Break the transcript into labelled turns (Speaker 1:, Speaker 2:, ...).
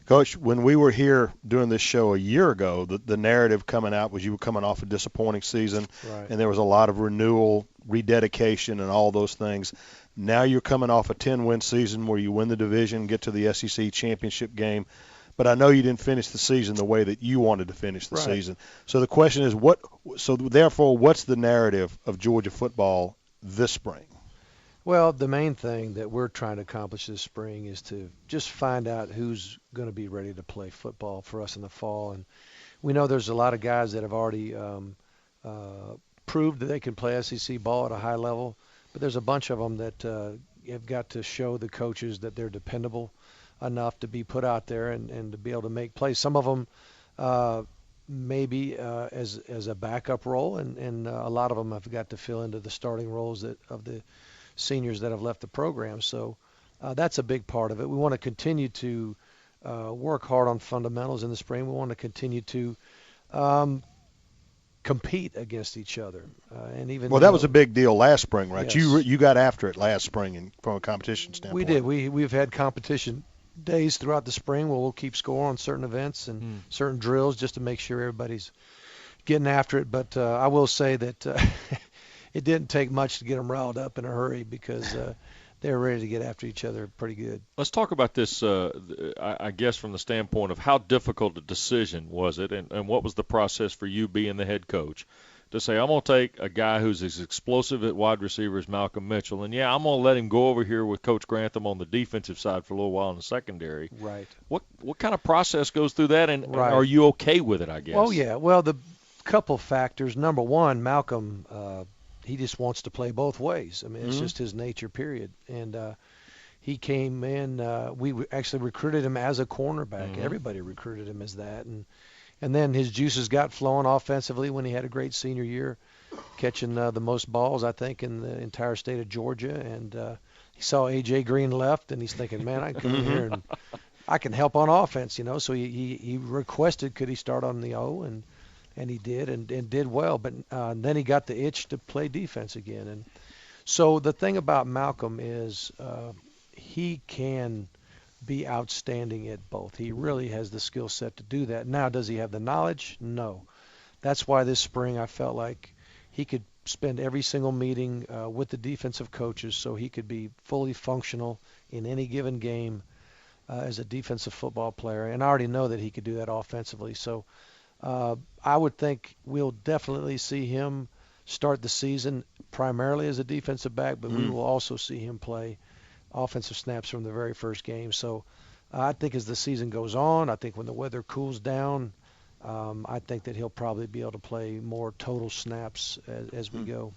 Speaker 1: Coach, when we were here doing this show a year ago, the narrative coming out was you were coming off a disappointing season,
Speaker 2: Right.
Speaker 1: and there was a lot of renewal, rededication, and all those things. Now you're coming off a 10-win season where you win the division, get to the SEC championship game, but I know you didn't finish the season the way that you wanted to finish the
Speaker 2: Right.
Speaker 1: season. So the question is, therefore, what's the narrative of Georgia football this spring?
Speaker 2: Well, the main thing that we're trying to accomplish this spring is to just find out who's going to be ready to play football for us in the fall. And we know there's a lot of guys that have already proved that they can play SEC ball at a high level, but there's a bunch of them that have got to show the coaches that they're dependable enough to be put out there and to be able to make plays. Some of them maybe as a backup role, and a lot of them have got to fill into the starting roles of the seniors that have left the program. So that's a big part of it. We want to continue to work hard on fundamentals in the spring. We want to continue to compete against each other. And even
Speaker 1: Well, that was a big deal last spring, right?
Speaker 2: Yes.
Speaker 1: You got after it last spring from a competition
Speaker 2: We
Speaker 1: standpoint.
Speaker 2: did. We've had competition days throughout the spring where we'll keep score on certain events and certain drills just to make sure everybody's getting after it. But I will say that it didn't take much to get them riled up in a hurry because they're ready to get after each other pretty good.
Speaker 3: Let's talk about this, I guess, from the standpoint of how difficult a decision was it, and what was the process for you being the head coach to say, I'm going to take a guy who's as explosive at wide receiver as Malcolm Mitchell, and, yeah, I'm going to let him go over here with Coach Grantham on the defensive side for a little while in the secondary.
Speaker 2: Right.
Speaker 3: What kind of process goes through that, and
Speaker 2: Right.
Speaker 3: are you okay with it, I guess?
Speaker 2: Oh, yeah. Well, the couple factors. Number one, Malcolm, he just wants to play both ways. I mean, it's just his nature, period. And he came in. We actually recruited him as a cornerback. Everybody recruited him as that. And then his juices got flowing offensively when he had a great senior year, catching the most balls, I think, in the entire state of Georgia. And he saw A.J. Green left, and he's thinking, man, I can come in here and I can help on offense, you know. So he requested could he start on the O, and he did and did well. But then he got the itch to play defense again. And so the thing about Malcolm is he can be outstanding at both. He really has the skill set to do that. Now, does he have the knowledge? No. That's why this spring I felt like he could spend every single meeting with the defensive coaches so he could be fully functional in any given game as a defensive football player. And I already know that he could do that offensively. So I would think we'll definitely see him start the season primarily as a defensive back, but we will also see him play offensive snaps from the very first game. So I think as the season goes on, I think when the weather cools down, I think that he'll probably be able to play more total snaps as we go.